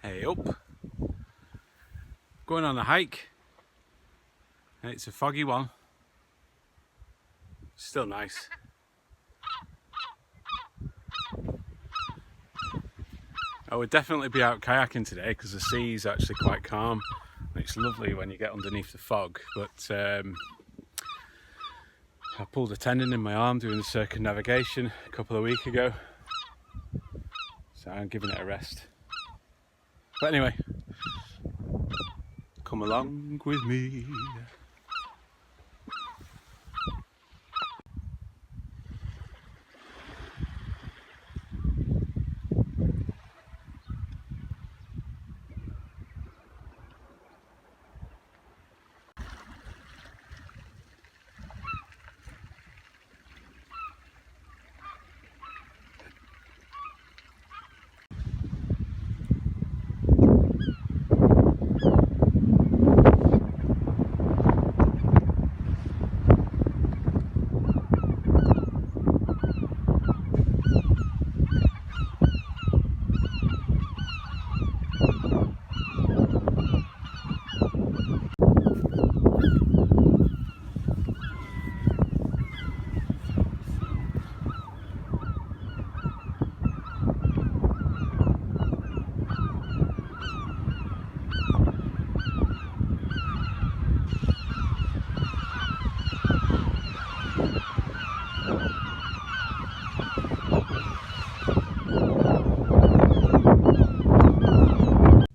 Hey up, going on a hike. It's a foggy one, still nice. I would definitely be out kayaking today because the sea is actually quite calm and it's lovely when you get underneath the fog, but I pulled a tendon in my arm doing the circumnavigation a couple of weeks ago, so I'm giving it a rest. But anyway, come along with me.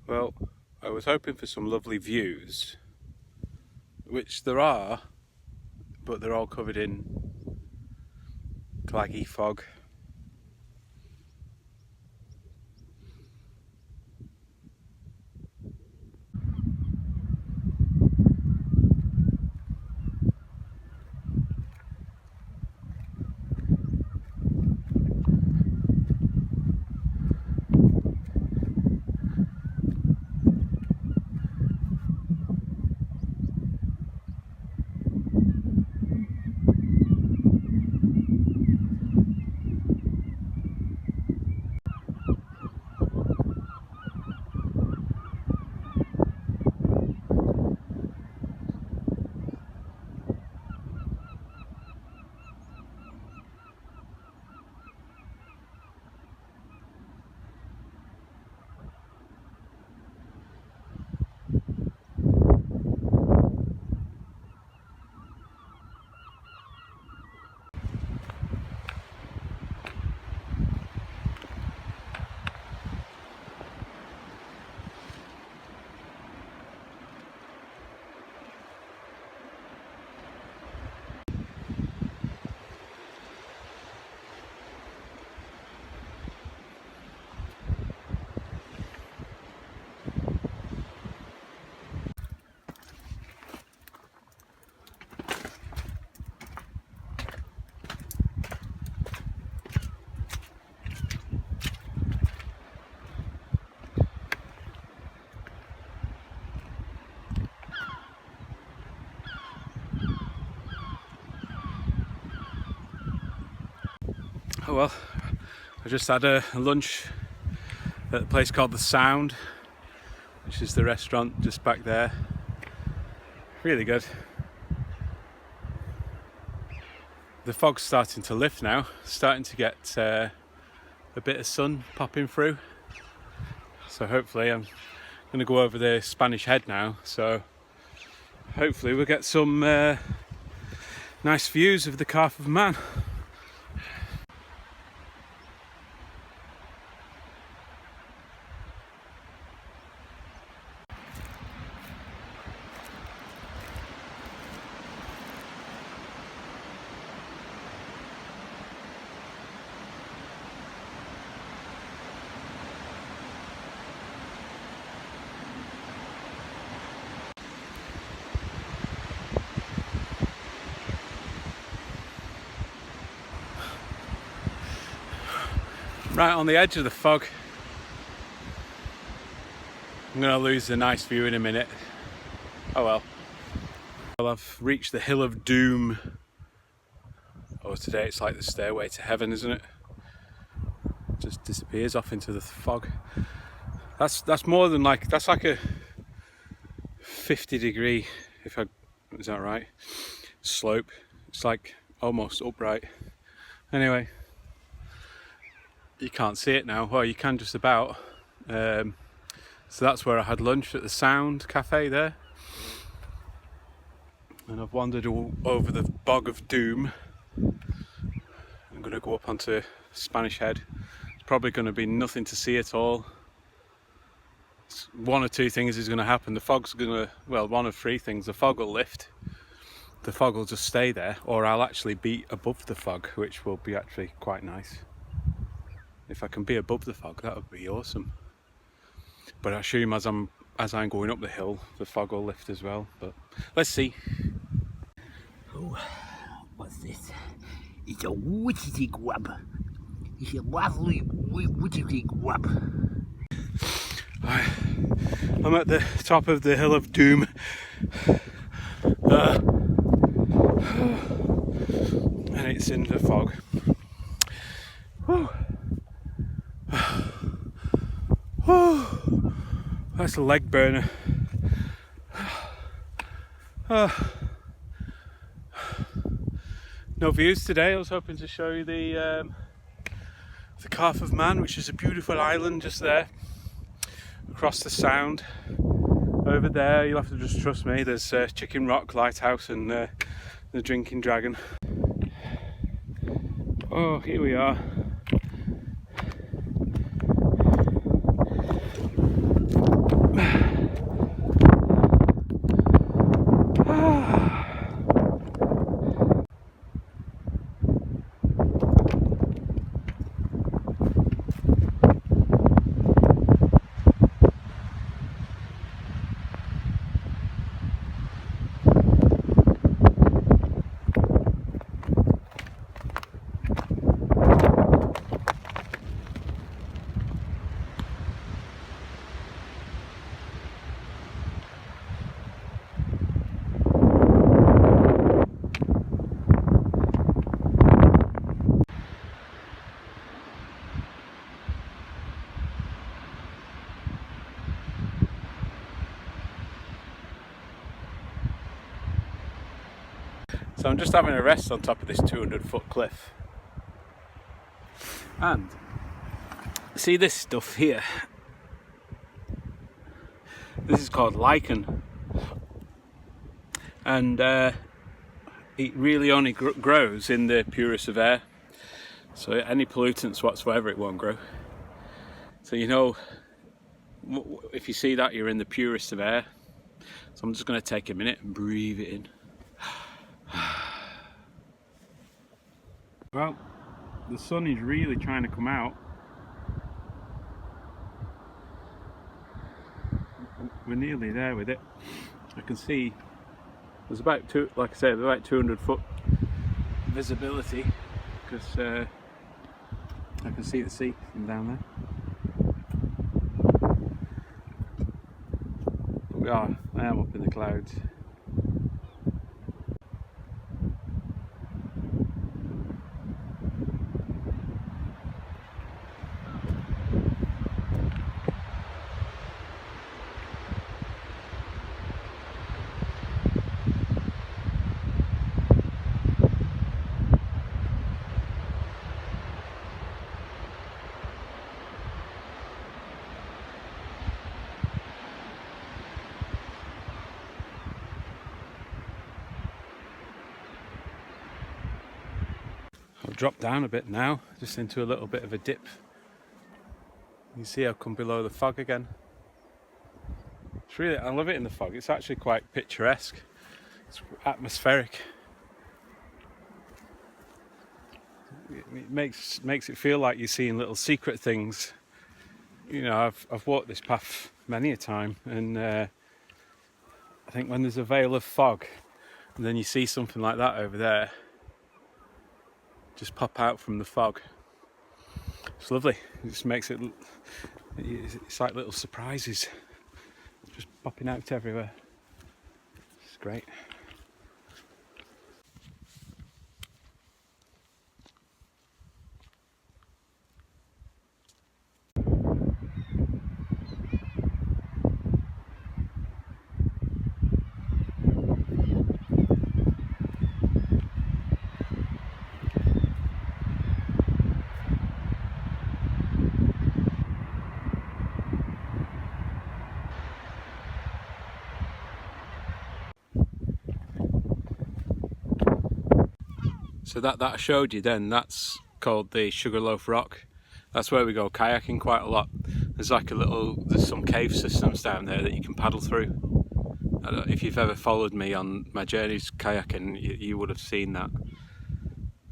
Well, I was hoping for some lovely views, which there are, but they're all covered in claggy fog. Oh well, I just had a lunch at a place called The Sound, which is the restaurant just back there. Really good. The fog's starting to lift now, starting to get a bit of sun popping through. So hopefully I'm going to go over the Spanish Head now, so hopefully we'll get some nice views of the Calf of Man. Right on the edge of the fog. I'm going to lose the nice view in a minute. Oh well. Well, I've reached the Hill of Doom. Oh, today it's like the stairway to heaven, isn't it? Just disappears off into the fog. That's more than like, that's like a 50-degree, is that right, slope. It's like almost upright. Anyway, you can't see it now. Well, you can just about. So that's where I had lunch, at the Sound Cafe there. And I've wandered all over the Bog of Doom. I'm going to go up onto Spanish Head. It's probably going to be nothing to see at all. One or two things is going to happen. The fog's going to, well, one of three things. The fog will lift. The fog will just stay there, or I'll actually be above the fog, which will be actually quite nice. If I can be above the fog, that would be awesome. But I assume as I'm going up the hill, the fog will lift as well. But let's see. Oh, what's this? It's a witchy grub. It's a lovely witchy grub. I'm at the top of the Hill of Doom. And it's in the fog. Whew. That's a leg burner. No views today. I was hoping to show you the Calf of Man, which is a beautiful island just there across the Sound. Over there, you'll have to just trust me, there's Chicken Rock Lighthouse and the Drinking Dragon. Oh, here we are. So I'm just having a rest on top of this 200-foot cliff. And see this stuff here? This is called lichen. And it really only grows in the purest of air. So any pollutants whatsoever, it won't grow. So you know, if you see that, you're in the purest of air. So I'm just going to take a minute and breathe it in. Well, the sun is really trying to come out. We're nearly there with it. I can see there's about like I said, about 200-foot visibility, because I can see the sea from down there. But I am up in the clouds. I'll drop down a bit now, just into a little bit of a dip. You see I've come below the fog again. It's really, I love it in the fog. It's actually quite picturesque. It's atmospheric. It makes it feel like you're seeing little secret things. You know, I've walked this path many a time, and I think when there's a veil of fog, and then you see something like that over there, just pop out from the fog. It's lovely. It just makes it. It's like little surprises, just popping out everywhere. It's great. So that I showed you then, that's called the Sugarloaf Rock. That's where we go kayaking quite a lot. There's like there's some cave systems down there that you can paddle through. I don't, if you've ever followed me on my journeys kayaking, you would have seen that.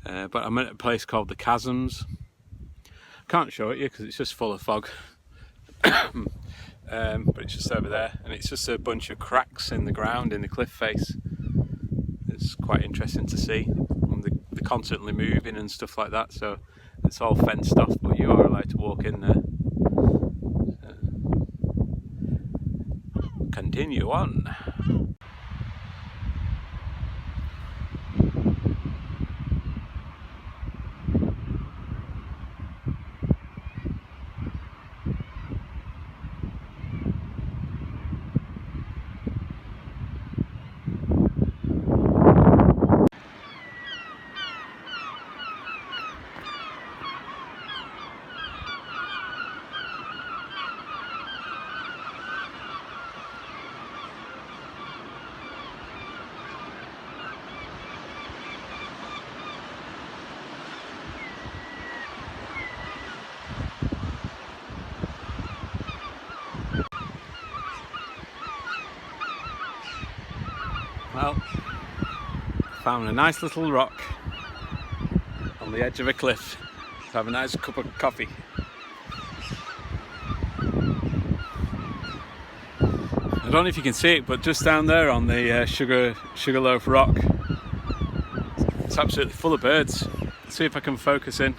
But I'm at a place called the Chasms. Can't show it you because it's just full of fog. But it's just over there, and it's just a bunch of cracks in the ground in the cliff face. It's quite interesting to see. And they're constantly moving and stuff like that, so it's all fenced off, but you are allowed to walk in there. Continue on. Well, found a nice little rock on the edge of a cliff to have a nice cup of coffee. I don't know if you can see it, but just down there on the Sugarloaf Rock, it's absolutely full of birds. Let's see if I can focus in.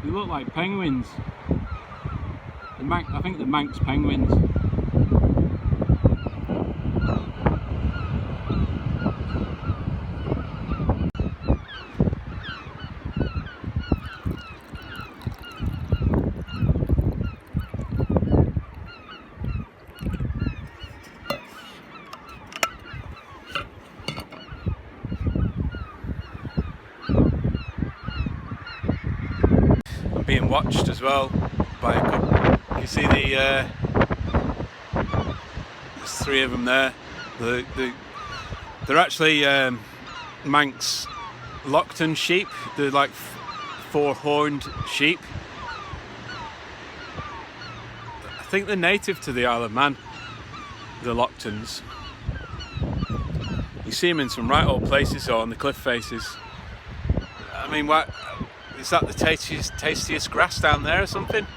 They look like penguins. I think the Manx penguins. Being watched as well by a couple. You see there's 3 of them there. They're actually Manx Lockton sheep. They're like 4-horned sheep. I think they're native to the Isle of Man, the Locktons. You see them in some right old places or on the cliff faces. I mean, what? Is that the tastiest grass down there or something?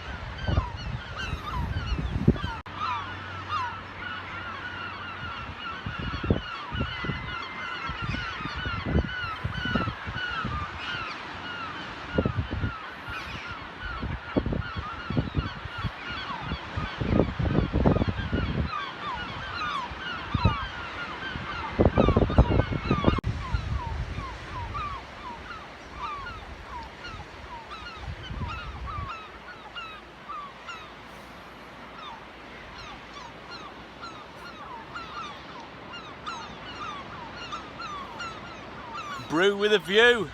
Brew with a view.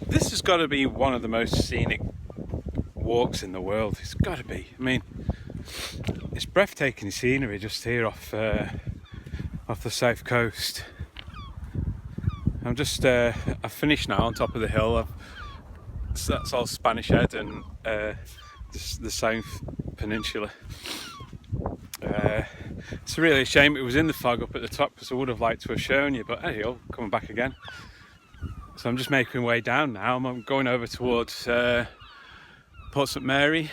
This has got to be one of the most scenic walks in the world. It's got to be. I mean, it's breathtaking scenery just here off the south coast. I'm just I've finished now on top of the hill. That's all Spanish Head and the South Peninsula. It's really a shame it was in the fog up at the top, because I would have liked to have shown you, but hey, you're coming back again. So I'm just making my way down now. I'm going over towards Port St Mary.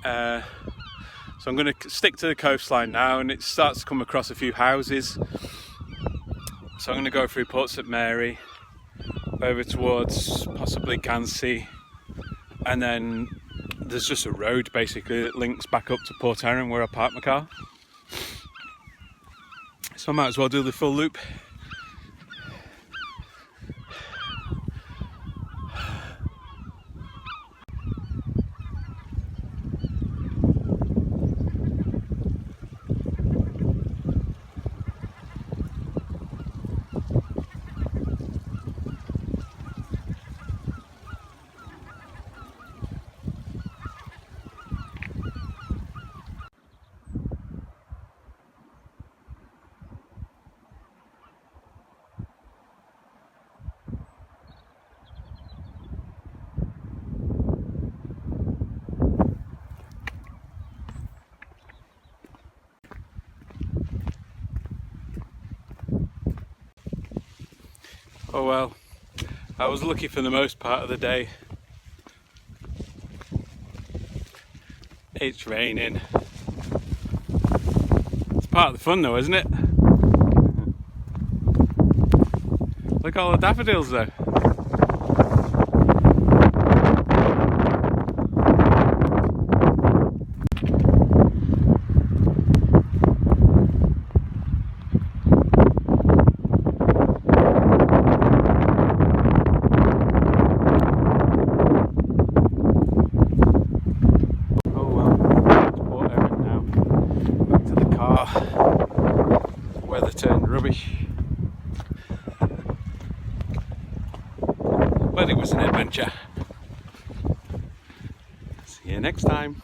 So I'm going to stick to the coastline now, and it starts to come across a few houses. So I'm going to go through Port St Mary, over towards possibly Cansey, and then there's just a road basically that links back up to Port Erin where I parked my car. So I might as well do the full loop. Oh well, I was lucky for the most part of the day. It's raining. It's part of the fun though, isn't it? Look at all the daffodils though. Weather turned rubbish, but it was an adventure. See you next time.